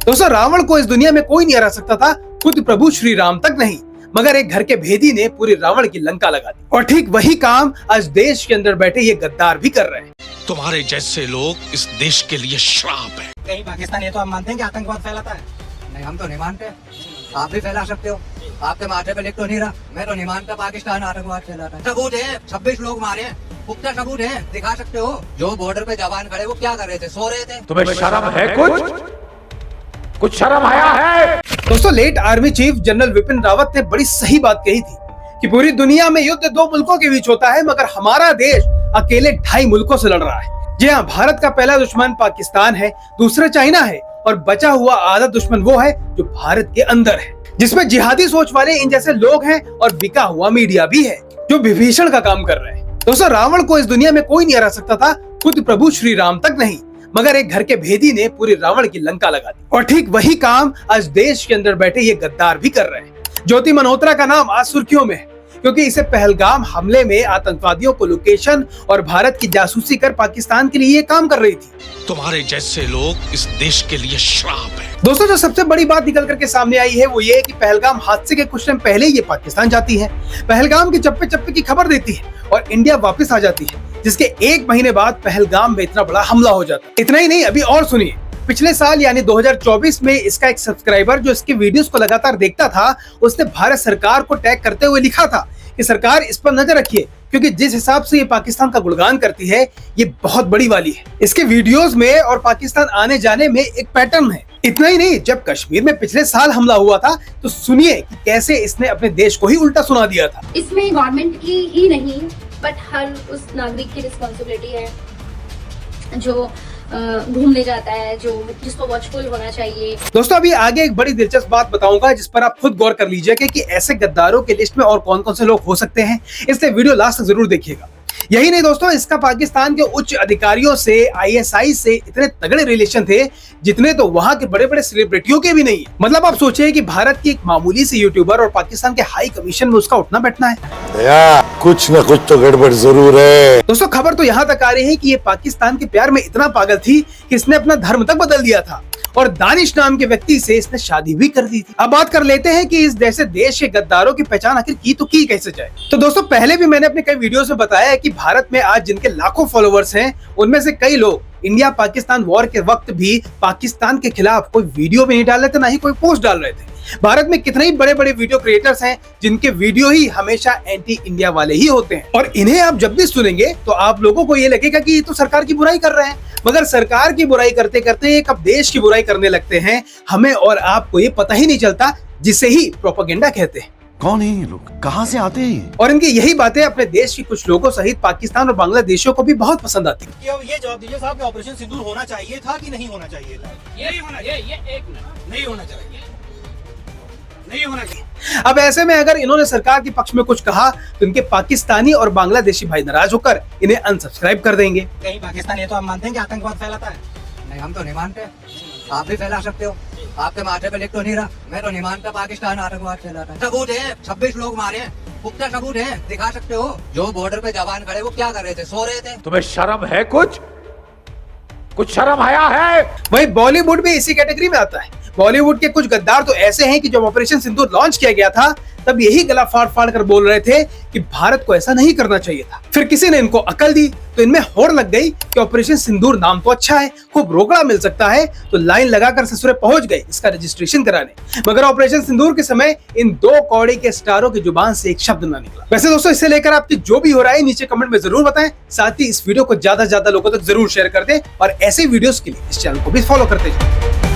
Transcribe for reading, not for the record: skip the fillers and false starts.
दोस्तों रावण को इस दुनिया में कोई नहीं हरा सकता था, खुद प्रभु श्री राम तक नहीं, मगर एक घर के भेदी ने पूरी रावण की लंका लगा दी। और ठीक वही काम आज देश के अंदर बैठे ये गद्दार भी कर रहे हैं। तुम्हारे जैसे लोग इस देश के लिए श्राप है। कहीं पाकिस्तान ये तो हम मानते हैं कि आतंकवाद फैलाता है? नहीं, हम तो नहीं मानते। आप भी फैला सकते हो, आपके माथे पे लिख तो नहीं रहा। मैं तो नहीं मानता पाकिस्तान आतंकवाद फैलाता है। सबूत है, 26 लोग मारे, पुख्ता सबूत है, दिखा सकते हो। जो बॉर्डर पे जवान खड़े वो क्या कर रहे थे? सो रहे थे। तुम्हें शर्म है? कुछ शर्म आया है? दोस्तों late army chief general Bipin Rawat ने बड़ी सही बात कही थी कि पूरी दुनिया में युद्ध दो मुल्कों के बीच होता है, मगर हमारा देश अकेले 2.5 मुल्कों से लड़ रहा है। जी हाँ, भारत का पहला दुश्मन पाकिस्तान है, दूसरा चाइना है और बचा हुआ आधा दुश्मन वो है जो भारत के अंदर है, जिसमें जिहादी सोच वाले इन जैसे लोग हैं और बिका हुआ मीडिया भी है जो विभीषण का काम कर रहे हैं। दोस्तों रावण को इस दुनिया में कोई नहीं हरा सकता था, खुद प्रभु श्री राम तक नहीं, मगर एक घर के भेदी ने पूरी रावण की लंका लगा दी। और ठीक वही काम आज देश के अंदर बैठे ये गद्दार भी कर रहे हैं। ज्योति मल्होत्रा का नाम आज सुर्खियों में है क्योंकि इसे पहलगाम हमले में आतंकवादियों को लोकेशन और भारत की जासूसी कर पाकिस्तान के लिए ये काम कर रही थी। तुम्हारे जैसे लोग इस देश के लिए श्राप है। दोस्तों जो सबसे बड़ी बात निकल करके सामने आई है वो ये है कि पहलगाम हादसे के कुछ टाइम पहले ये पाकिस्तान जाती है, पहलगाम के चप्पे चप्पे की खबर देती है और इंडिया वापस आ जाती है, जिसके 1 महीने बाद पहलगाम में इतना बड़ा हमला हो जाता है। इतना ही नहीं, अभी और सुनिए, पिछले साल यानी 2024 में इसका एक सब्सक्राइबर जो इसके वीडियोस को लगातार देखता था, उसने भारत सरकार को टैग करते हुए लिखा था कि सरकार इस पर नजर रखिए क्योंकि जिस हिसाब से ये पाकिस्तान का गुणगान करती है ये बहुत बड़ी वाली है। इसके वीडियोस में और पाकिस्तान आने जाने में एक पैटर्न है। इतना ही नहीं, जब कश्मीर में पिछले साल हमला हुआ था तो सुनिए कि कैसे इसने अपने देश को ही उल्टा सुना दिया था। इसमें गवर्नमेंट की ही नहीं बट हर उस नागरिक की रिस्पॉन्सिबिलिटी है जो घूमने जाता है, जो जिसको वॉचफुल होना चाहिए। दोस्तों अभी आगे एक बड़ी दिलचस्प बात बताऊंगा जिस पर आप खुद गौर कर लीजिएगा कि ऐसे गद्दारों के लिस्ट में और कौन कौन से लोग हो सकते हैं, इसलिए वीडियो लास्ट तक जरूर देखिएगा। यही नहीं दोस्तों, इसका पाकिस्तान के उच्च अधिकारियों से, ISI से इतने तगड़े रिलेशन थे जितने तो वहां के बड़े बड़े सेलिब्रिटियों के भी नहीं। मतलब आप सोचिए कि भारत की एक मामूली सी यूट्यूबर और पाकिस्तान के हाई कमीशन में उसका उठना बैठना है। कुछ न कुछ तो गड़बड़ जरूर है। दोस्तों खबर तो यहाँ तक आ रही है कि ये पाकिस्तान के प्यार में इतना पागल थी कि इसने अपना धर्म तक बदल दिया था और दानिश नाम के व्यक्ति से इसने शादी भी कर दी थी। अब बात कर लेते हैं कि इस जैसे देश के गद्दारों की पहचान आखिर की तो की कैसे जाए। तो दोस्तों पहले भी मैंने अपने कई वीडियोस में बताया है कि भारत में आज जिनके लाखों फॉलोवर्स हैं उनमें से कई लोग इंडिया पाकिस्तान वॉर के वक्त भी पाकिस्तान के खिलाफ कोई वीडियो भी नहीं डाल रहे थे, ना ही कोई पोस्ट डाल रहे थे। भारत में कितने ही बड़े बड़े वीडियो क्रिएटर्स हैं जिनके वीडियो ही हमेशा एंटी इंडिया वाले ही होते हैं और इन्हें आप जब भी सुनेंगे तो आप लोगों को ये लगेगा कि ये तो सरकार की बुराई कर रहे हैं, मगर सरकार की बुराई करते करते एक अब देश की बुराई करने लगते हैं। हमें और आपको ये पता ही नहीं चलता, जिसे ही प्रोपेगेंडा कहते हैं। कौन है ये लोग, कहाँ से आते हैं? और इनकी यही बातें अपने देश के कुछ लोगों सहित पाकिस्तान और बांग्लादेशियों को भी बहुत पसंद आती है। ये जवाब दीजिए साहब कि ऑपरेशन सिंदूर होना चाहिए था कि नहीं होना चाहिए था? ये नहीं होना चाहिए। अब ऐसे में अगर इन्होंने सरकार के पक्ष में कुछ कहा तो इनके पाकिस्तानी और बांग्लादेशी भाई नाराज होकर इन्हें अनसब्सक्राइब कर देंगे। कहीं पाकिस्तान ये तो हम मानते हैं कि आतंकवाद फैलाता है? नहीं, हम तो नहीं मानते। आप भी फैला सकते हो, आपके माथे पे लिख तो नहीं रहा। मैं तो नहीं मानता पाकिस्तान आतंकवाद फैलाता है। सबूत है, 26 लोग मारे, पुख्ता सबूत है, दिखा सकते हो। जो बॉर्डर पे जवान खड़े वो क्या कर रहे थे? सो रहे थे। तुम्हें शर्म है? कुछ शर्म आया है? वही बॉलीवुड भी इसी कैटेगरी में आता है। बॉलीवुड के कुछ गद्दार तो ऐसे हैं कि जब ऑपरेशन सिंदूर लॉन्च किया गया था तब यही गला फाड़ फाड़ कर बोल रहे थे कि भारत को ऐसा नहीं करना चाहिए था। फिर किसी ने इनको अकल दी तो इनमें होड़ लग गई कि ऑपरेशन सिंदूर नाम तो अच्छा है, खूब रोकड़ा मिल सकता है, तो लाइन लगाकर ससुरे पहुंच गए इसका रजिस्ट्रेशन कराने। मगर ऑपरेशन सिंदूर के समय इन 2 कौड़ी के स्टारों की जुबान से एक शब्द ना निकला। वैसे दोस्तों इससे लेकर आपकी जो भी हो रहा है नीचे कमेंट में जरूर बताएं, साथ ही इस वीडियो को ज्यादा से ज्यादा लोगों तक जरूर शेयर कर दें और ऐसे वीडियोस के लिए इस चैनल को भी फॉलो करते जाएं।